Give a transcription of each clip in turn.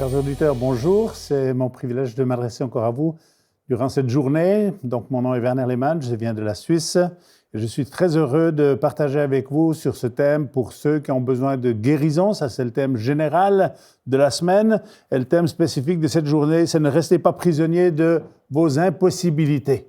Chers auditeurs, bonjour. C'est mon privilège de m'adresser encore à vous durant cette journée. Donc, mon nom est Werner Lehmann, je viens de la Suisse. Et je suis très heureux de partager avec vous sur ce thème pour ceux qui ont besoin de guérison. Ça, c'est le thème général de la semaine. Et le thème spécifique de cette journée, c'est ne restez pas prisonniers de vos impossibilités.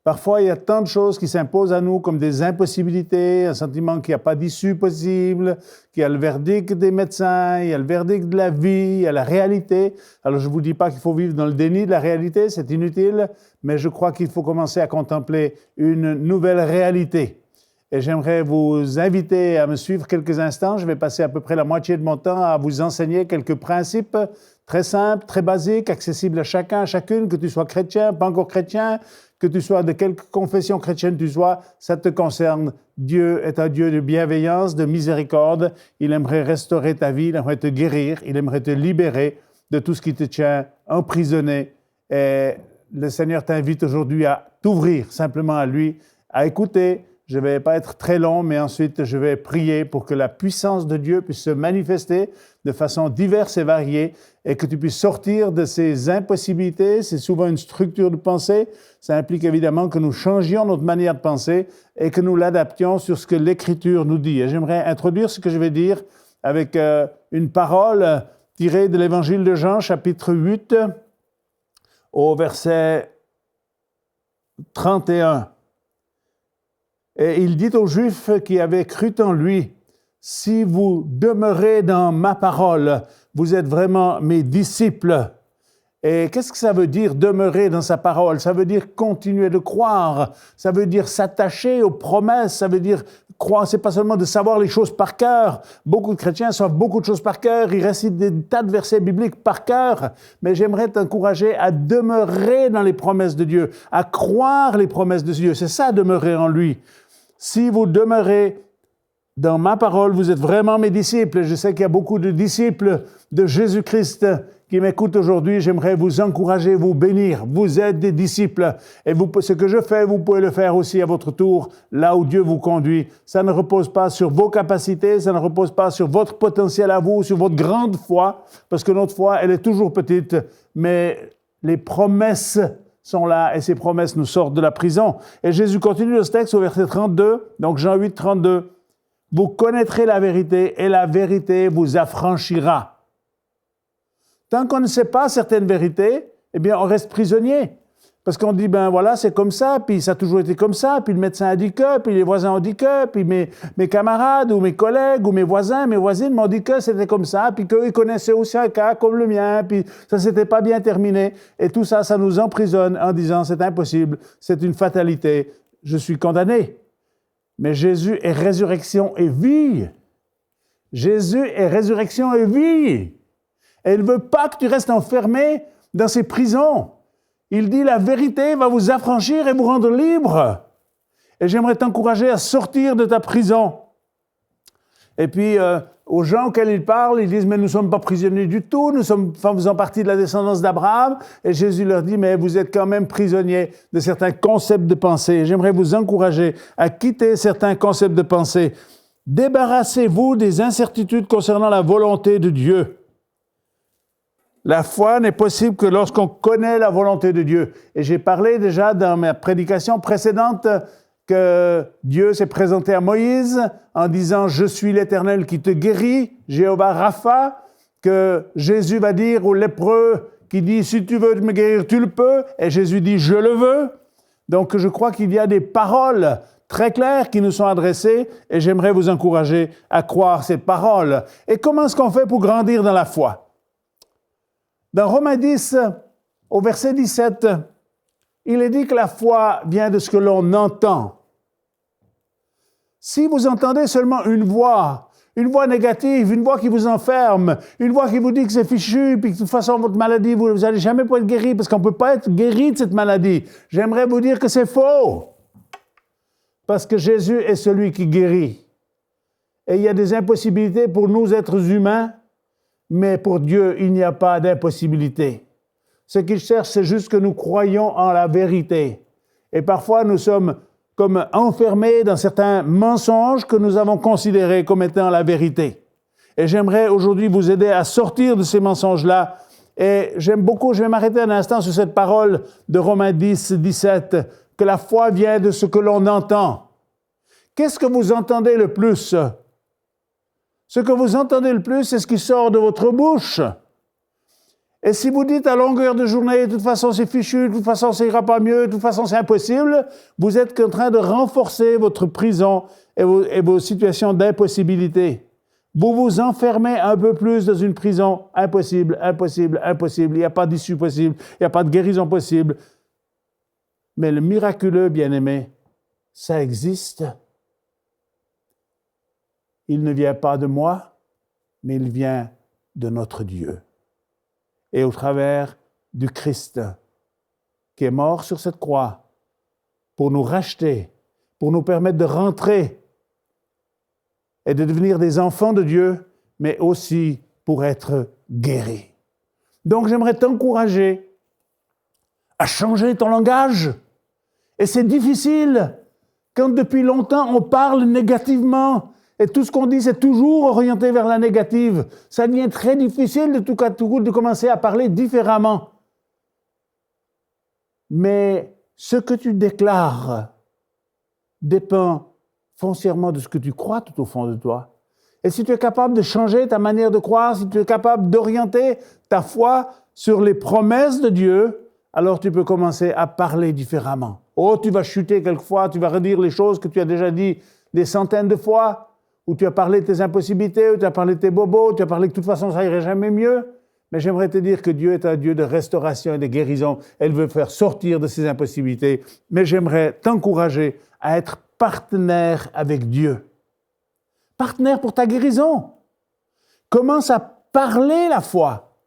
Parfois, il y a tant de choses qui s'imposent à nous comme des impossibilités, un sentiment qu'il n'y a pas d'issue possible, qu'il y a le verdict des médecins, il y a le verdict de la vie, il y a la réalité. Alors, je ne vous dis pas qu'il faut vivre dans le déni de la réalité, c'est inutile, mais je crois qu'il faut commencer à contempler une nouvelle réalité. Et j'aimerais vous inviter à me suivre quelques instants. Je vais passer à peu près la moitié de mon temps à vous enseigner quelques principes très simples, très basiques, accessibles à chacun, à chacune, que tu sois chrétien, pas encore chrétien, que tu sois de quelque confession chrétienne tu sois, ça te concerne. Dieu est un Dieu de bienveillance, de miséricorde. Il aimerait restaurer ta vie, il aimerait te guérir, il aimerait te libérer de tout ce qui te tient emprisonné. Et le Seigneur t'invite aujourd'hui à t'ouvrir simplement à lui, à écouter. Je ne vais pas être très long, mais ensuite je vais prier pour que la puissance de Dieu puisse se manifester de façon diverse et variée et que tu puisses sortir de ces impossibilités. C'est souvent une structure de pensée. Ça implique évidemment que nous changions notre manière de penser et que nous l'adaptions sur ce que l'Écriture nous dit. Et j'aimerais introduire ce que je vais dire avec une parole tirée de l'Évangile de Jean, chapitre 8, au verset 31. Et il dit aux Juifs qui avaient cru en lui, « Si vous demeurez dans ma parole, vous êtes vraiment mes disciples. » Et qu'est-ce que ça veut dire demeurer dans sa parole? Ça veut dire continuer de croire, ça veut dire s'attacher aux promesses, ça veut dire croire, c'est pas seulement de savoir les choses par cœur. Beaucoup de chrétiens savent beaucoup de choses par cœur, ils récitent des tas de versets bibliques par cœur, mais j'aimerais t'encourager à demeurer dans les promesses de Dieu, à croire les promesses de Dieu. C'est ça, demeurer en lui. Si vous demeurez dans ma parole, vous êtes vraiment mes disciples. Je sais qu'il y a beaucoup de disciples de Jésus-Christ qui m'écoutent aujourd'hui. J'aimerais vous encourager, vous bénir. Vous êtes des disciples. Et ce que je fais, vous pouvez le faire aussi à votre tour, là où Dieu vous conduit. Ça ne repose pas sur vos capacités, ça ne repose pas sur votre potentiel à vous, sur votre grande foi, parce que notre foi, elle est toujours petite, mais les promesses sont là et ces promesses nous sortent de la prison. Et Jésus continue dans ce texte au verset 32, donc Jean 8, 32. « Vous connaîtrez la vérité et la vérité vous affranchira. » Tant qu'on ne sait pas certaines vérités, eh bien, on reste prisonnier. Parce qu'on dit, ben voilà, c'est comme ça, puis ça a toujours été comme ça, puis le médecin a dit que, puis les voisins ont dit que, puis mes camarades ou mes collègues ou mes voisins, mes voisines m'ont dit que c'était comme ça, puis qu'eux, ils connaissaient aussi un cas comme le mien, puis ça s'était pas bien terminé. Et tout ça, ça nous emprisonne en disant, c'est impossible, c'est une fatalité, je suis condamné. Mais Jésus est résurrection et vie. Jésus est résurrection et vie. Et il ne veut pas que tu restes enfermé dans ces prisons. Il dit, la vérité va vous affranchir et vous rendre libre. Et j'aimerais t'encourager à sortir de ta prison. Et puis, aux gens auxquels il parle, ils disent, mais nous ne sommes pas prisonniers du tout, nous faisons partie de la descendance d'Abraham. Et Jésus leur dit, mais vous êtes quand même prisonniers de certains concepts de pensée. Et j'aimerais vous encourager à quitter certains concepts de pensée. Débarrassez-vous des incertitudes concernant la volonté de Dieu. La foi n'est possible que lorsqu'on connaît la volonté de Dieu. Et j'ai parlé déjà dans ma prédication précédente que Dieu s'est présenté à Moïse en disant « Je suis l'Éternel qui te guérit », Jéhovah Rapha, que Jésus va dire aux lépreux qui dit « Si tu veux me guérir, tu le peux », et Jésus dit « Je le veux ». Donc je crois qu'il y a des paroles très claires qui nous sont adressées et j'aimerais vous encourager à croire ces paroles. Et comment est-ce qu'on fait pour grandir dans la foi? Dans Romains 10, au verset 17, il est dit que la foi vient de ce que l'on entend. Si vous entendez seulement une voix négative, une voix qui vous enferme, une voix qui vous dit que c'est fichu, puis que de toute façon, votre maladie, vous n'allez jamais pouvoir être guéri, parce qu'on ne peut pas être guéri de cette maladie. J'aimerais vous dire que c'est faux. Parce que Jésus est celui qui guérit. Et il y a des impossibilités pour nous, êtres humains, mais pour Dieu, il n'y a pas d'impossibilité. Ce qu'il cherche, c'est juste que nous croyons en la vérité. Et parfois, nous sommes comme enfermés dans certains mensonges que nous avons considérés comme étant la vérité. Et j'aimerais aujourd'hui vous aider à sortir de ces mensonges-là. Et j'aime beaucoup, je vais m'arrêter un instant sur cette parole de Romains 10, 17, que la foi vient de ce que l'on entend. Qu'est-ce que vous entendez le plus? Ce que vous entendez le plus, c'est ce qui sort de votre bouche. Et si vous dites à longueur de journée, de toute façon c'est fichu, de toute façon ça ira pas mieux, de toute façon c'est impossible, vous êtes en train de renforcer votre prison et vos situations d'impossibilité. Vous vous enfermez un peu plus dans une prison. Impossible, impossible, impossible. Il n'y a pas d'issue possible, il n'y a pas de guérison possible. Mais le miraculeux, bien-aimé, ça existe. Il ne vient pas de moi, mais il vient de notre Dieu. Et au travers du Christ, qui est mort sur cette croix, pour nous racheter, pour nous permettre de rentrer et de devenir des enfants de Dieu, mais aussi pour être guéris. Donc j'aimerais t'encourager à changer ton langage. Et c'est difficile quand depuis longtemps on parle négativement. Et tout ce qu'on dit, c'est toujours orienté vers la négative. Ça devient très difficile de tout cas de commencer à parler différemment. Mais ce que tu déclares dépend foncièrement de ce que tu crois tout au fond de toi. Et si tu es capable de changer ta manière de croire, si tu es capable d'orienter ta foi sur les promesses de Dieu, alors tu peux commencer à parler différemment. Oh, tu vas chuter quelquefois, tu vas redire les choses que tu as déjà dit des centaines de fois, où tu as parlé de tes impossibilités, où tu as parlé de tes bobos, tu as parlé que de toute façon ça irait jamais mieux. Mais j'aimerais te dire que Dieu est un Dieu de restauration et de guérison. Elle veut faire sortir de ces impossibilités. Mais j'aimerais t'encourager à être partenaire avec Dieu. Partenaire pour ta guérison. Commence à parler la foi.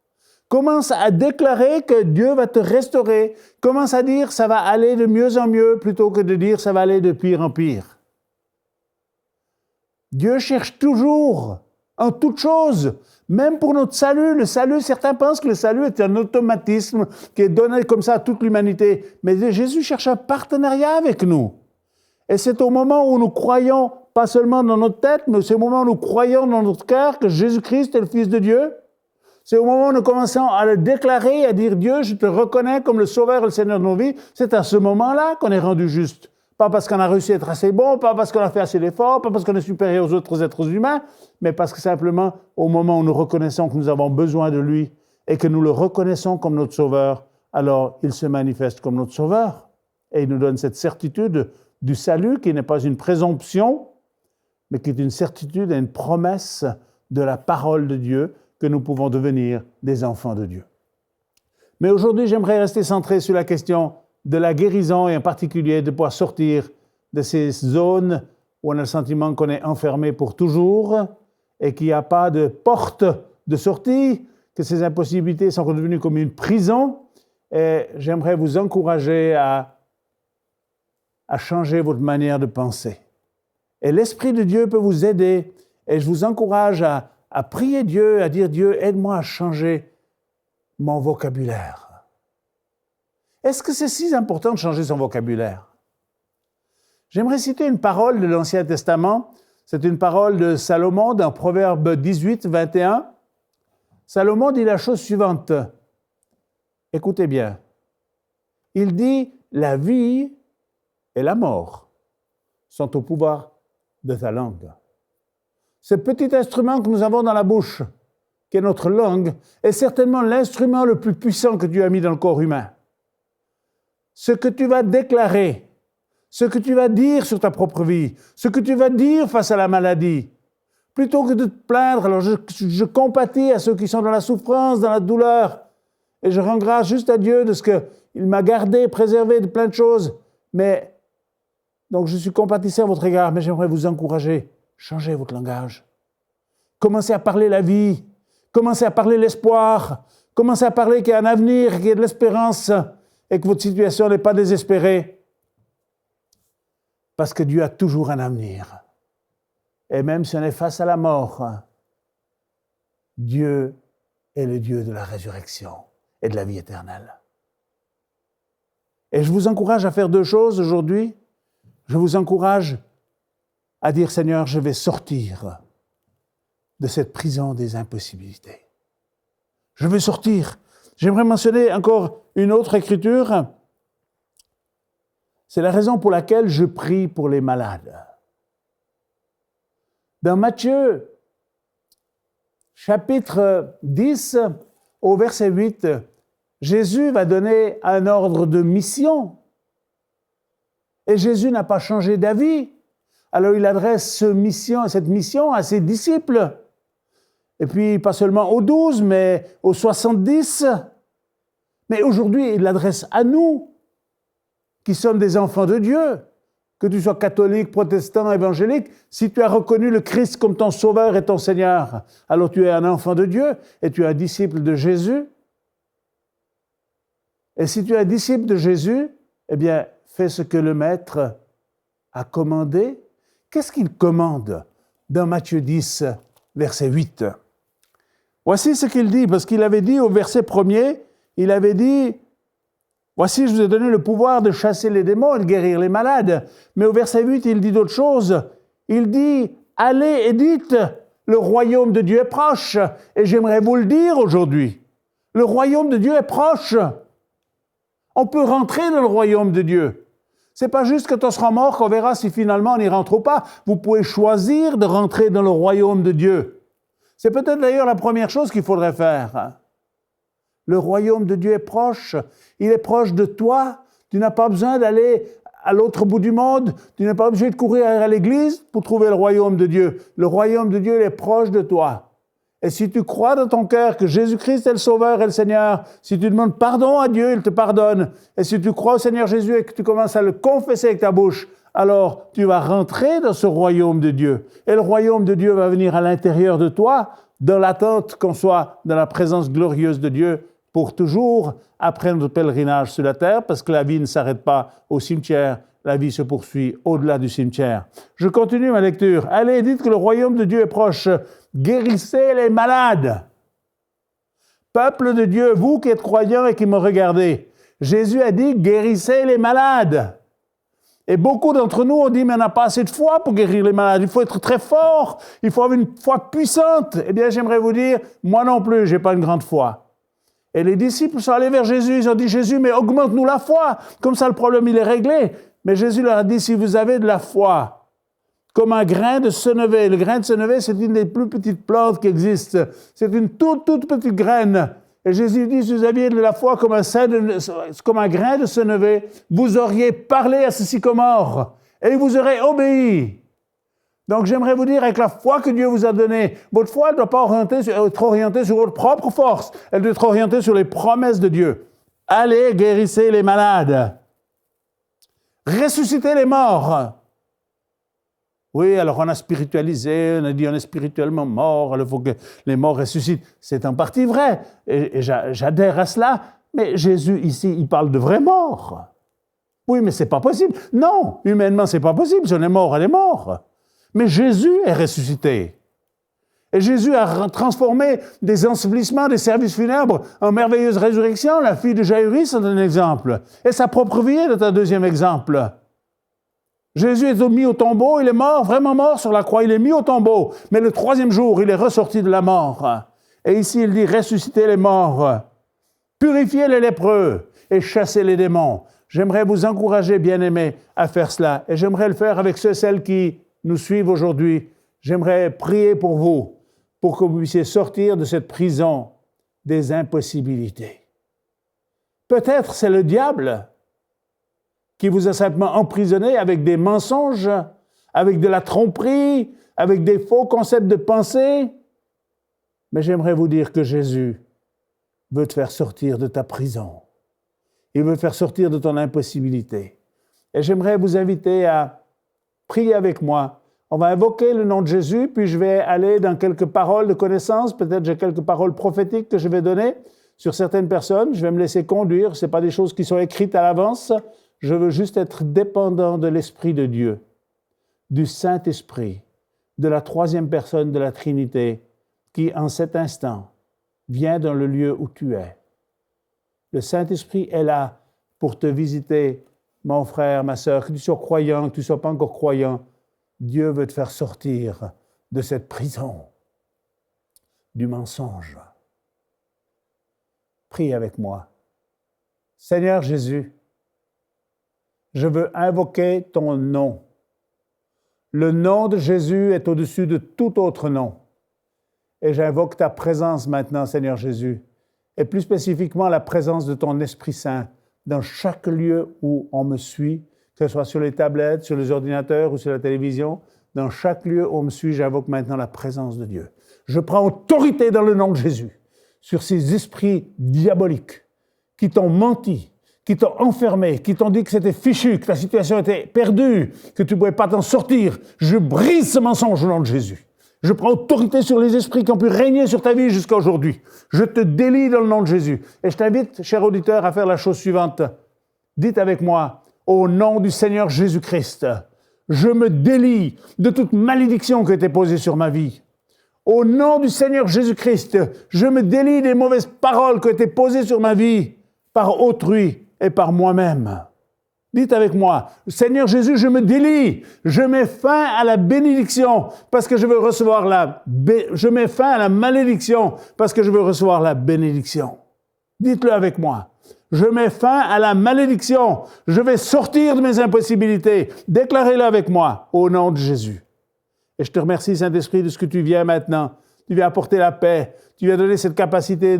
Commence à déclarer que Dieu va te restaurer. Commence à dire ça va aller de mieux en mieux plutôt que de dire ça va aller de pire en pire. Dieu cherche toujours, en toute chose, même pour notre salut. Le salut, certains pensent que le salut est un automatisme qui est donné comme ça à toute l'humanité. Mais Jésus cherche un partenariat avec nous. Et c'est au moment où nous croyons, pas seulement dans notre tête, mais c'est au moment où nous croyons dans notre cœur que Jésus-Christ est le Fils de Dieu. C'est au moment où nous commençons à le déclarer, à dire « Dieu, je te reconnais comme le Sauveur et le Seigneur de nos vies ». C'est à ce moment-là qu'on est rendu juste. Pas parce qu'on a réussi à être assez bon, pas parce qu'on a fait assez d'efforts, pas parce qu'on est supérieur aux autres êtres humains, mais parce que simplement, au moment où nous reconnaissons que nous avons besoin de lui et que nous le reconnaissons comme notre Sauveur, alors il se manifeste comme notre Sauveur. Et il nous donne cette certitude du salut qui n'est pas une présomption, mais qui est une certitude et une promesse de la parole de Dieu que nous pouvons devenir des enfants de Dieu. Mais aujourd'hui, j'aimerais rester centré sur la question de la guérison et en particulier de pouvoir sortir de ces zones où on a le sentiment qu'on est enfermé pour toujours et qu'il n'y a pas de porte de sortie, que ces impossibilités sont devenues comme une prison. Et j'aimerais vous encourager à changer votre manière de penser. Et l'Esprit de Dieu peut vous aider. Et je vous encourage à prier Dieu, à dire « Dieu, aide-moi à changer mon vocabulaire ». Est-ce que c'est si important de changer son vocabulaire? J'aimerais citer une parole de l'Ancien Testament. C'est une parole de Salomon dans Proverbe 18, 21. Salomon dit la chose suivante. Écoutez bien. Il dit « La vie et la mort sont au pouvoir de ta langue. » Ce petit instrument que nous avons dans la bouche, qui est notre langue, est certainement l'instrument le plus puissant que Dieu a mis dans le corps humain. Ce que tu vas déclarer, ce que tu vas dire sur ta propre vie, ce que tu vas dire face à la maladie, plutôt que de te plaindre. Alors je compatis à ceux qui sont dans la souffrance, dans la douleur, et je rends grâce juste à Dieu de ce qu'il m'a gardé, préservé de plein de choses. Mais, donc je suis compatissant à votre égard, mais j'aimerais vous encourager, changez votre langage. Commencez à parler la vie, commencez à parler l'espoir, commencez à parler qu'il y a un avenir, qu'il y a de l'espérance, et que votre situation n'est pas désespérée. Parce que Dieu a toujours un avenir. Et même si on est face à la mort, Dieu est le Dieu de la résurrection et de la vie éternelle. Et je vous encourage à faire deux choses aujourd'hui. Je vous encourage à dire, Seigneur, je vais sortir de cette prison des impossibilités. Je veux sortir. J'aimerais mentionner encore une autre écriture. C'est la raison pour laquelle je prie pour les malades. Dans Matthieu, chapitre 10, au verset 8, Jésus va donner un ordre de mission. Et Jésus n'a pas changé d'avis. Alors il adresse cette mission à ses disciples. Et puis pas seulement aux 12, mais aux 70. Mais aujourd'hui, il l'adresse à nous, qui sommes des enfants de Dieu. Que tu sois catholique, protestant, évangélique, si tu as reconnu le Christ comme ton sauveur et ton Seigneur, alors tu es un enfant de Dieu et tu es un disciple de Jésus. Et si tu es un disciple de Jésus, eh bien, fais ce que le Maître a commandé. Qu'est-ce qu'il commande dans Matthieu 10, verset 8? Voici ce qu'il dit, parce qu'il avait dit au verset 1er, il avait dit « Voici, je vous ai donné le pouvoir de chasser les démons et de guérir les malades. » Mais au verset 8, il dit d'autres choses. Il dit « Allez et dites, le royaume de Dieu est proche. » Et j'aimerais vous le dire aujourd'hui. Le royaume de Dieu est proche. On peut rentrer dans le royaume de Dieu. C'est pas juste quand on sera mort qu'on verra si finalement on y rentre ou pas. Vous pouvez choisir de rentrer dans le royaume de Dieu. C'est peut-être d'ailleurs la première chose qu'il faudrait faire. Le royaume de Dieu est proche. Il est proche de toi. Tu n'as pas besoin d'aller à l'autre bout du monde. Tu n'as pas obligé de courir à l'église pour trouver le royaume de Dieu. Le royaume de Dieu, il est proche de toi. Et si tu crois dans ton cœur que Jésus-Christ est le Sauveur et le Seigneur, si tu demandes pardon à Dieu, il te pardonne. Et si tu crois au Seigneur Jésus et que tu commences à le confesser avec ta bouche, alors tu vas rentrer dans ce royaume de Dieu. Et le royaume de Dieu va venir à l'intérieur de toi, dans l'attente qu'on soit dans la présence glorieuse de Dieu pour toujours, après notre pèlerinage sur la terre, parce que la vie ne s'arrête pas au cimetière, la vie se poursuit au-delà du cimetière. Je continue ma lecture. Allez, dites que le royaume de Dieu est proche. Guérissez les malades. Peuple de Dieu, vous qui êtes croyants et qui me regardez, Jésus a dit, guérissez les malades. Et beaucoup d'entre nous ont dit, mais on n'a pas assez de foi pour guérir les malades. Il faut être très fort. Il faut avoir une foi puissante. Eh bien, j'aimerais vous dire, moi non plus, je n'ai pas une grande foi. Et les disciples sont allés vers Jésus. Ils ont dit, Jésus, mais augmente-nous la foi. Comme ça, le problème, il est réglé. Mais Jésus leur a dit, si vous avez de la foi, comme un grain de senevé. Le grain de senevé, c'est une des plus petites plantes qui existent. C'est une toute petite graine. Et Jésus dit, si vous aviez de la foi comme un grain de senevé, vous auriez parlé à ce sycomore et il vous aurait obéi. Donc j'aimerais vous dire, avec la foi que Dieu vous a donnée, votre foi ne doit pas être orientée sur votre propre force. Elle doit être orientée sur les promesses de Dieu. Allez, guérissez les malades. Ressuscitez les morts. Oui, alors on a spiritualisé, on a dit on est spirituellement mort, il faut que les morts ressuscitent. C'est en partie vrai, et j'adhère à cela, mais Jésus ici, il parle de vrais morts. Oui, mais c'est pas possible. Non, humainement, c'est pas possible, si on est mort, elle est morte. Mais Jésus est ressuscité. Et Jésus a transformé des ensevelissements, des services funèbres en merveilleuse résurrection. La fille de Jaïrus est un exemple. Et sa propre vie est un deuxième exemple. Jésus est mis au tombeau, il est mort, vraiment mort sur la croix, il est mis au tombeau. Mais le troisième jour, il est ressorti de la mort. Et ici, il dit, ressuscitez les morts, purifiez les lépreux et chassez les démons. J'aimerais vous encourager, bien-aimés, à faire cela. Et j'aimerais le faire avec ceux et celles qui nous suivent aujourd'hui. J'aimerais prier pour vous, pour que vous puissiez sortir de cette prison des impossibilités. Peut-être c'est le diable qui vous a simplement emprisonné avec des mensonges, avec de la tromperie, avec des faux concepts de pensée. Mais j'aimerais vous dire que Jésus veut te faire sortir de ta prison. Il veut te faire sortir de ton impossibilité. Et j'aimerais vous inviter à prier avec moi. On va invoquer le nom de Jésus, puis je vais aller dans quelques paroles de connaissance. Peut-être j'ai quelques paroles prophétiques que je vais donner sur certaines personnes. Je vais me laisser conduire. Ce n'est pas des choses qui sont écrites à l'avance. Je veux juste être dépendant de l'Esprit de Dieu, du Saint-Esprit, de la troisième personne de la Trinité, qui, en cet instant, vient dans le lieu où tu es. Le Saint-Esprit est là pour te visiter, mon frère, ma sœur, que tu sois croyant, que tu ne sois pas encore croyant. Dieu veut te faire sortir de cette prison. du mensonge. Prie avec moi. Seigneur Jésus, je veux invoquer ton nom. Le nom de Jésus est au-dessus de tout autre nom. Et j'invoque ta présence maintenant, Seigneur Jésus, et plus spécifiquement la présence de ton Esprit Saint dans chaque lieu où on me suit, que ce soit sur les tablettes, sur les ordinateurs ou sur la télévision. Dans chaque lieu où on me suit, j'invoque maintenant la présence de Dieu. Je prends autorité dans le nom de Jésus sur ces esprits diaboliques qui t'ont menti, qui t'ont enfermé, qui t'ont dit que c'était fichu, que ta situation était perdue, que tu ne pouvais pas t'en sortir. Je brise ce mensonge au nom de Jésus. Je prends autorité sur les esprits qui ont pu régner sur ta vie jusqu'à aujourd'hui. Je te délie dans le nom de Jésus. Et je t'invite, cher auditeur, à faire la chose suivante. Dites avec moi, au nom du Seigneur Jésus-Christ, je me délie de toute malédiction qui a été posée sur ma vie. Au nom du Seigneur Jésus-Christ, je me délie des mauvaises paroles qui ont été posées sur ma vie par autrui et par moi-même. Dites avec moi, Seigneur Jésus, je me délie, je mets fin à la bénédiction parce que je veux recevoir je mets fin à la malédiction parce que je veux recevoir la bénédiction. Dites-le avec moi. Je mets fin à la malédiction. Je vais sortir de mes impossibilités. Déclarez-le avec moi, au nom de Jésus. Et je te remercie, Saint-Esprit, de ce que tu viens maintenant. Tu viens apporter la paix. Tu viens donner cette capacité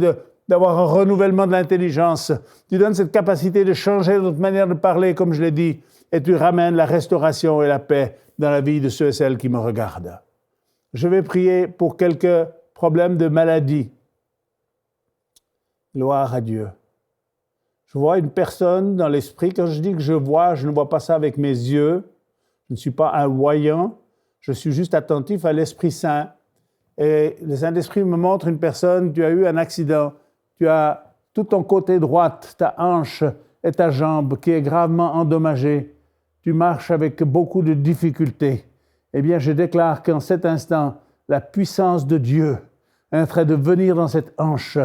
d'avoir un renouvellement de l'intelligence. Tu donnes cette capacité de changer notre manière de parler, comme je l'ai dit, et tu ramènes la restauration et la paix dans la vie de ceux et celles qui me regardent. Je vais prier pour quelques problèmes de maladie. Gloire à Dieu. Je vois une personne dans l'esprit. Quand je dis que je ne vois pas ça avec mes yeux. Je ne suis pas un voyant. Je suis juste attentif à l'Esprit Saint. Et le Saint-Esprit me montre une personne, tu as eu un accident. Tu as tout ton côté droite, ta hanche et ta jambe qui est gravement endommagée. Tu marches avec beaucoup de difficultés. Eh bien, je déclare qu'en cet instant, la puissance de Dieu est en train de venir dans cette hanche.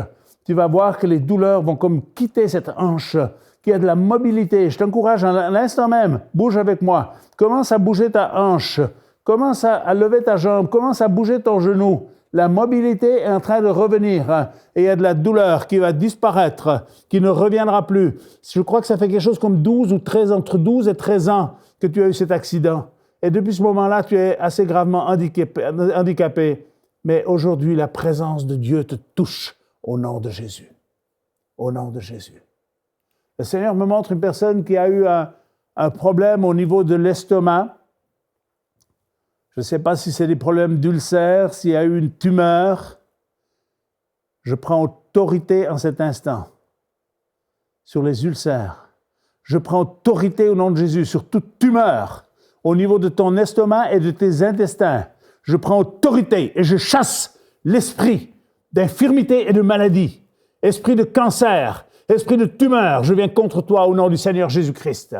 Tu vas voir que les douleurs vont comme quitter cette hanche, qu'il y a de la mobilité. Je t'encourage à l'instant même, bouge avec moi. Commence à bouger ta hanche. Commence à lever ta jambe. Commence à bouger ton genou. La mobilité est en train de revenir et il y a de la douleur qui va disparaître, qui ne reviendra plus. Je crois que ça fait quelque chose comme 12 ou 13, entre 12 et 13 ans que tu as eu cet accident. Et depuis ce moment-là, tu es assez gravement handicapé. Mais aujourd'hui, la présence de Dieu te touche au nom de Jésus. Au nom de Jésus. Le Seigneur me montre une personne qui a eu un problème au niveau de l'estomac. Je ne sais pas si c'est des problèmes d'ulcère, s'il y a eu une tumeur. Je prends autorité en cet instant sur les ulcères. Je prends autorité au nom de Jésus sur toute tumeur au niveau de ton estomac et de tes intestins. Je prends autorité et je chasse l'esprit d'infirmité et de maladie, esprit de cancer, esprit de tumeur. Je viens contre toi au nom du Seigneur Jésus-Christ.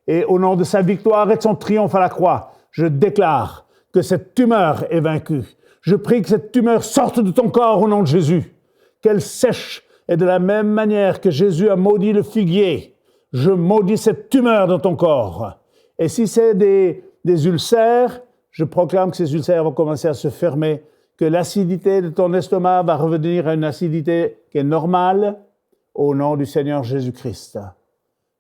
Et au nom de sa victoire et de son triomphe à la croix, je déclare que cette tumeur est vaincue. Je prie que cette tumeur sorte de ton corps au nom de Jésus, qu'elle sèche. Et de la même manière que Jésus a maudit le figuier, je maudis cette tumeur dans ton corps. Et si c'est des ulcères, je proclame que ces ulcères vont commencer à se fermer, que l'acidité de ton estomac va revenir à une acidité qui est normale, au nom du Seigneur Jésus-Christ.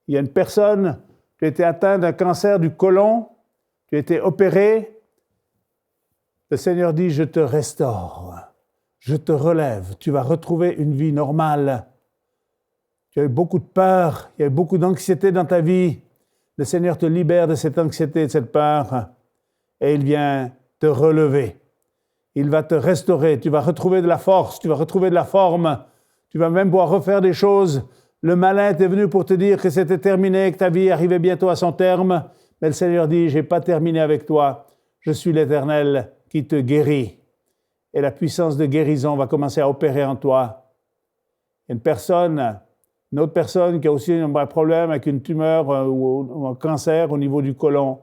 Il y a une personne qui a été atteinte d'un cancer du côlon, qui a été opérée. Le Seigneur dit, je te restaure, je te relève, tu vas retrouver une vie normale. Tu as eu beaucoup de peur, il y a eu beaucoup d'anxiété dans ta vie. Le Seigneur te libère de cette anxiété, de cette peur, et il vient te relever. Il va te restaurer, tu vas retrouver de la force, tu vas retrouver de la forme, tu vas même pouvoir refaire des choses. Le malin est venu pour te dire que c'était terminé, que ta vie arrivait bientôt à son terme, mais le Seigneur dit, je n'ai pas terminé avec toi, je suis l'Éternel qui te guérit. Et la puissance de guérison va commencer à opérer en toi. Une autre personne qui a aussi un problème avec une tumeur ou un cancer au niveau du côlon,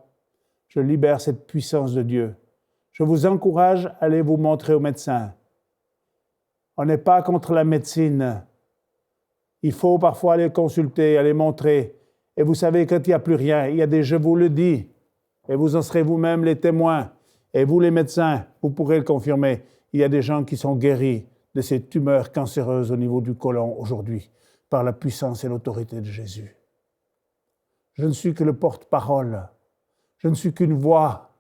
je libère cette puissance de Dieu. Je vous encourage à aller vous montrer au médecin. On n'est pas contre la médecine. Il faut parfois aller consulter, aller montrer. Et vous savez, quand il n'y a plus rien, il y a des « je vous le dis ». Et vous en serez vous-même les témoins. Et vous, les médecins, vous pourrez le confirmer. il y a des gens qui sont guéris de ces tumeurs cancéreuses au niveau du côlon aujourd'hui, par la puissance et l'autorité de Jésus. Je ne suis que le porte-parole, je ne suis qu'une voix,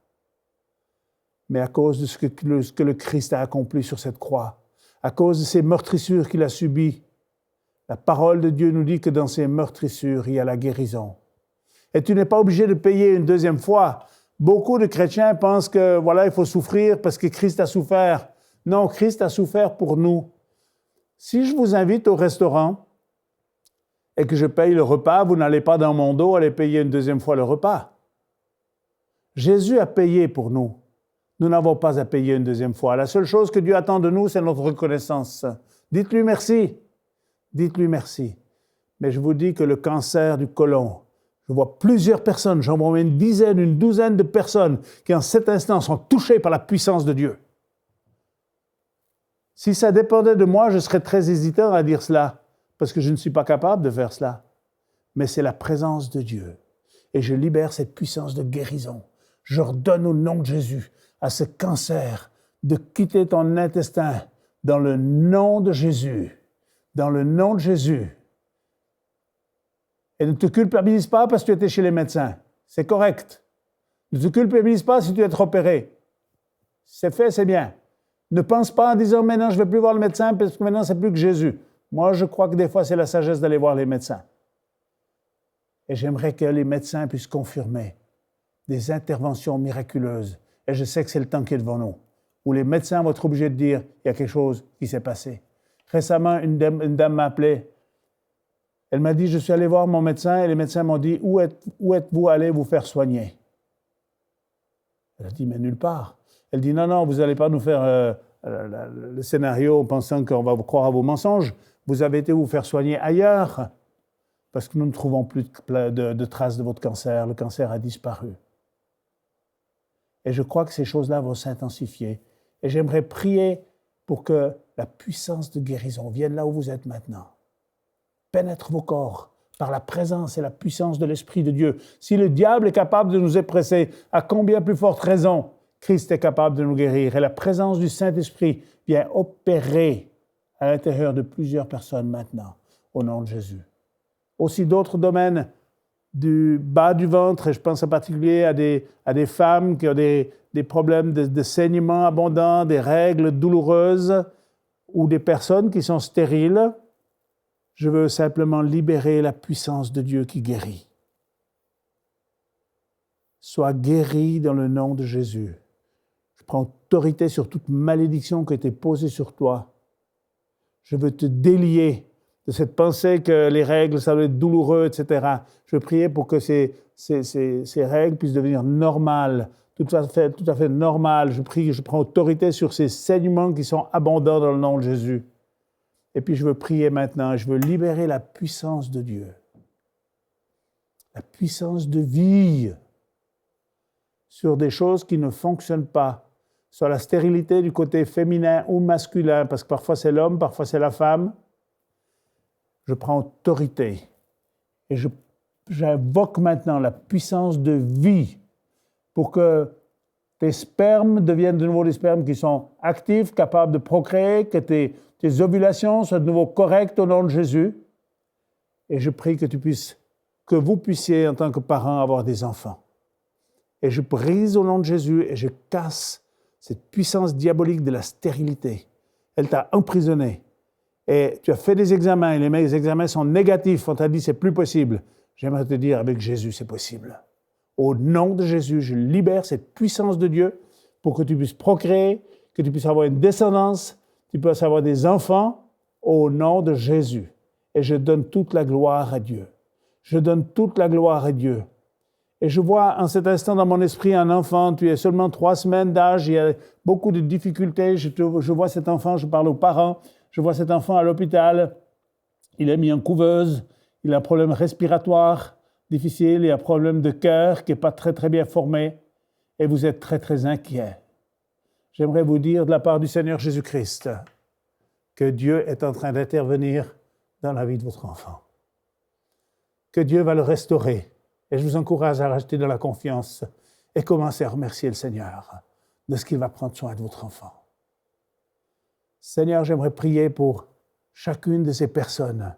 mais à cause de ce que le Christ a accompli sur cette croix, à cause de ces meurtrissures qu'il a subies, la parole de Dieu nous dit que dans ces meurtrissures, il y a la guérison. Et tu n'es pas obligé de payer une deuxième fois. Beaucoup de chrétiens pensent que, voilà, il faut souffrir parce que Christ a souffert. Non, Christ a souffert pour nous. Si je vous invite au restaurant et que je paye le repas, vous n'allez pas dans mon dos aller payer une deuxième fois le repas. Jésus a payé pour nous. Nous n'avons pas à payer une deuxième fois. La seule chose que Dieu attend de nous, c'est notre reconnaissance. Dites-lui merci. Dites-lui merci. Mais je vous dis que le cancer du côlon, je vois plusieurs personnes, j'en vois une dizaine, une douzaine de personnes qui en cet instant sont touchées par la puissance de Dieu. Si ça dépendait de moi, je serais très hésitant à dire cela, parce que je ne suis pas capable de faire cela. Mais c'est la présence de Dieu. Et je libère cette puissance de guérison. J'ordonne au nom de Jésus à ce cancer de quitter ton intestin dans le nom de Jésus. Dans le nom de Jésus. Et ne te culpabilise pas parce que tu étais chez les médecins. C'est correct. Ne te culpabilise pas si tu es opéré. C'est fait, c'est bien. Ne pense pas en disant « maintenant, je ne vais plus voir le médecin parce que maintenant, c'est plus que Jésus ». Moi, je crois que des fois, c'est la sagesse d'aller voir les médecins. Et j'aimerais que les médecins puissent confirmer des interventions miraculeuses. Et je sais que c'est le temps qui est devant nous, où les médecins vont être obligés de dire « il y a quelque chose qui s'est passé ». Récemment, une dame m'a appelé. Elle m'a dit, je suis allé voir mon médecin et les médecins m'ont dit, où êtes-vous allé vous faire soigner? Elle a dit, mais nulle part. Elle dit, non, vous n'allez pas nous faire le scénario en pensant qu'on va vous croire à vos mensonges. Vous avez été vous faire soigner ailleurs parce que nous ne trouvons plus de traces de votre cancer. Le cancer a disparu. Et je crois que ces choses-là vont s'intensifier. Et j'aimerais prier pour que la puissance de guérison vienne là où vous êtes maintenant. Pénètre vos corps par la présence et la puissance de l'Esprit de Dieu. Si le diable est capable de nous oppresser, à combien plus forte raison Christ est capable de nous guérir. Et la présence du Saint-Esprit vient opérer à l'intérieur de plusieurs personnes maintenant, au nom de Jésus. Aussi d'autres domaines du bas du ventre, et je pense en particulier à des femmes qui ont des problèmes de saignement abondant, des règles douloureuses, ou des personnes qui sont stériles. Je veux simplement libérer la puissance de Dieu qui guérit. Sois guéri dans le nom de Jésus. Je prends autorité sur toute malédiction qui a été posée sur toi. Je veux te délier de cette pensée que les règles, ça doit être douloureux, etc. Je veux prier pour que ces règles puissent devenir normales, tout à fait normales. Je prie, je prends autorité sur ces saignements qui sont abondants dans le nom de Jésus. Et puis je veux prier maintenant, je veux libérer la puissance de Dieu, la puissance de vie sur des choses qui ne fonctionnent pas, sur la stérilité du côté féminin ou masculin, parce que parfois c'est l'homme, parfois c'est la femme. Je prends autorité et j'invoque maintenant la puissance de vie pour que tes spermes deviennent de nouveau des spermes qui sont actifs, capables de procréer, que tes ovulations soient de nouveau correctes au nom de Jésus. Et je prie que vous puissiez, en tant que parents, avoir des enfants. Et je brise au nom de Jésus et je casse cette puissance diabolique de la stérilité. Elle t'a emprisonné. Et tu as fait des examens et les examens sont négatifs. On t'a dit c'est plus possible. J'aimerais te dire avec Jésus, c'est possible. Au nom de Jésus, je libère cette puissance de Dieu pour que tu puisses procréer, que tu puisses avoir une descendance, tu puisses avoir des enfants au nom de Jésus. Et je donne toute la gloire à Dieu. Je donne toute la gloire à Dieu. Et je vois en cet instant dans mon esprit un enfant, tu es seulement 3 semaines d'âge, il y a beaucoup de difficultés. Je vois cet enfant, je parle aux parents, je vois cet enfant à l'hôpital, il est mis en couveuse, il a un problème respiratoire difficile, il a un problème de cœur qui n'est pas très bien formé, et vous êtes très inquiet. J'aimerais vous dire de la part du Seigneur Jésus-Christ que Dieu est en train d'intervenir dans la vie de votre enfant, que Dieu va le restaurer. Et je vous encourage à rester dans la confiance et commencer à remercier le Seigneur de ce qu'il va prendre soin de votre enfant. Seigneur, j'aimerais prier pour chacune de ces personnes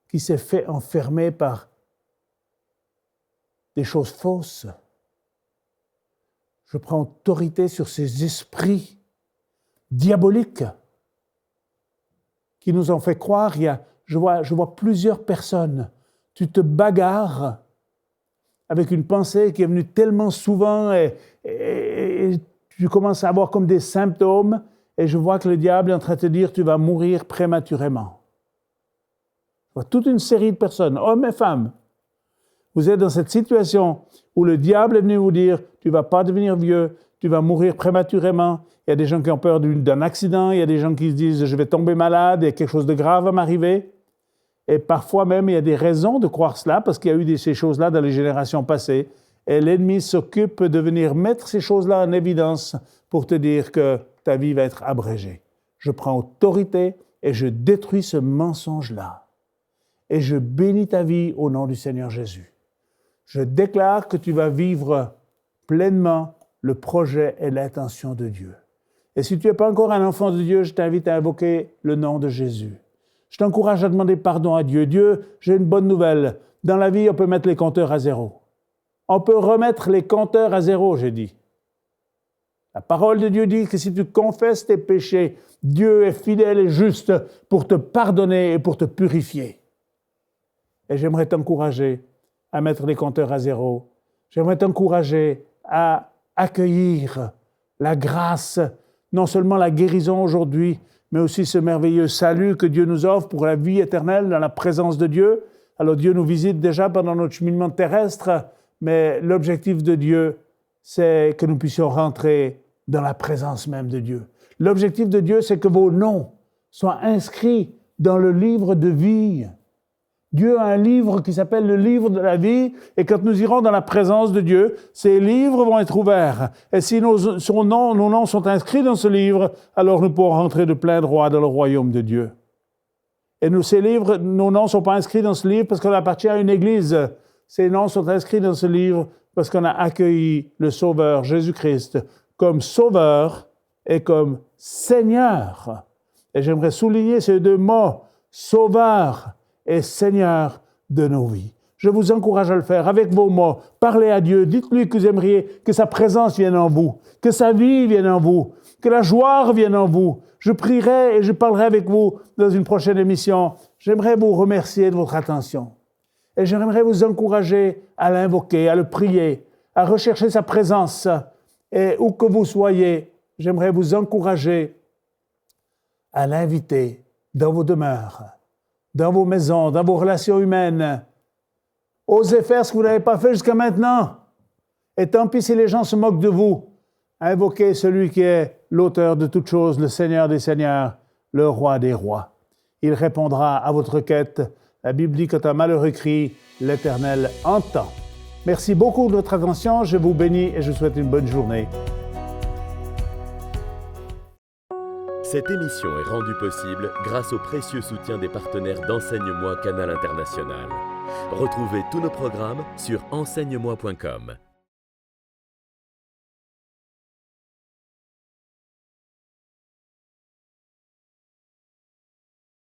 qui s'est fait enfermer par des choses fausses. Je prends autorité sur ces esprits diaboliques qui nous ont fait croire. Je vois plusieurs personnes. Tu te bagarres avec une pensée qui est venue tellement souvent et tu commences à avoir comme des symptômes et je vois que le diable est en train de te dire tu vas mourir prématurément. Je vois toute une série de personnes, hommes et femmes. Vous êtes dans cette situation où le diable est venu vous dire tu ne vas pas devenir vieux, tu vas mourir prématurément. Il y a des gens qui ont peur d'un accident, il y a des gens qui se disent je vais tomber malade et quelque chose de grave va m'arriver. Et parfois même, il y a des raisons de croire cela parce qu'il y a eu ces choses-là dans les générations passées. Et l'ennemi s'occupe de venir mettre ces choses-là en évidence pour te dire que ta vie va être abrégée. Je prends autorité et je détruis ce mensonge-là. Et je bénis ta vie au nom du Seigneur Jésus. Je déclare que tu vas vivre pleinement le projet et l'intention de Dieu. Et si tu n'es pas encore un enfant de Dieu, je t'invite à invoquer le nom de Jésus. Je t'encourage à demander pardon à Dieu. Dieu, j'ai une bonne nouvelle. Dans la vie, on peut mettre les compteurs à zéro. On peut remettre les compteurs à zéro, j'ai dit. La parole de Dieu dit que si tu confesses tes péchés, Dieu est fidèle et juste pour te pardonner et pour te purifier. Et j'aimerais t'encourager à mettre les compteurs à zéro. J'aimerais t'encourager à accueillir la grâce, non seulement la guérison aujourd'hui, mais aussi ce merveilleux salut que Dieu nous offre pour la vie éternelle dans la présence de Dieu. Alors Dieu nous visite déjà pendant notre cheminement terrestre, mais l'objectif de Dieu, c'est que nous puissions rentrer dans la présence même de Dieu. L'objectif de Dieu, c'est que vos noms soient inscrits dans le livre de vie. Dieu a un livre qui s'appelle le livre de la vie, et quand nous irons dans la présence de Dieu, ces livres vont être ouverts. Et si nos noms sont inscrits dans ce livre, alors nous pourrons rentrer de plein droit dans le royaume de Dieu. Et nos noms ne sont pas inscrits dans ce livre parce qu'on appartient à une église. Ces noms sont inscrits dans ce livre parce qu'on a accueilli le Sauveur Jésus-Christ comme Sauveur et comme Seigneur. Et j'aimerais souligner ces deux mots, Sauveur et Seigneur de nos vies. Je vous encourage à le faire avec vos mots. Parlez à Dieu, dites-lui que vous aimeriez que sa présence vienne en vous, que sa vie vienne en vous, que la joie vienne en vous. Je prierai et je parlerai avec vous dans une prochaine émission. J'aimerais vous remercier de votre attention. Et j'aimerais vous encourager à l'invoquer, à le prier, à rechercher sa présence. Et où que vous soyez, j'aimerais vous encourager à l'inviter dans vos demeures, dans vos maisons, dans vos relations humaines. Osez faire ce que vous n'avez pas fait jusqu'à maintenant. Et tant pis si les gens se moquent de vous. Invoquez celui qui est l'auteur de toutes choses, le Seigneur des Seigneurs, le Roi des Rois. Il répondra à votre requête. La Bible dit quand un malheureux crie, l'Éternel entend. Merci beaucoup de votre attention. Je vous bénis et je vous souhaite une bonne journée. Cette émission est rendue possible grâce au précieux soutien des partenaires d'Enseigne-moi Canal International. Retrouvez tous nos programmes sur enseigne-moi.com.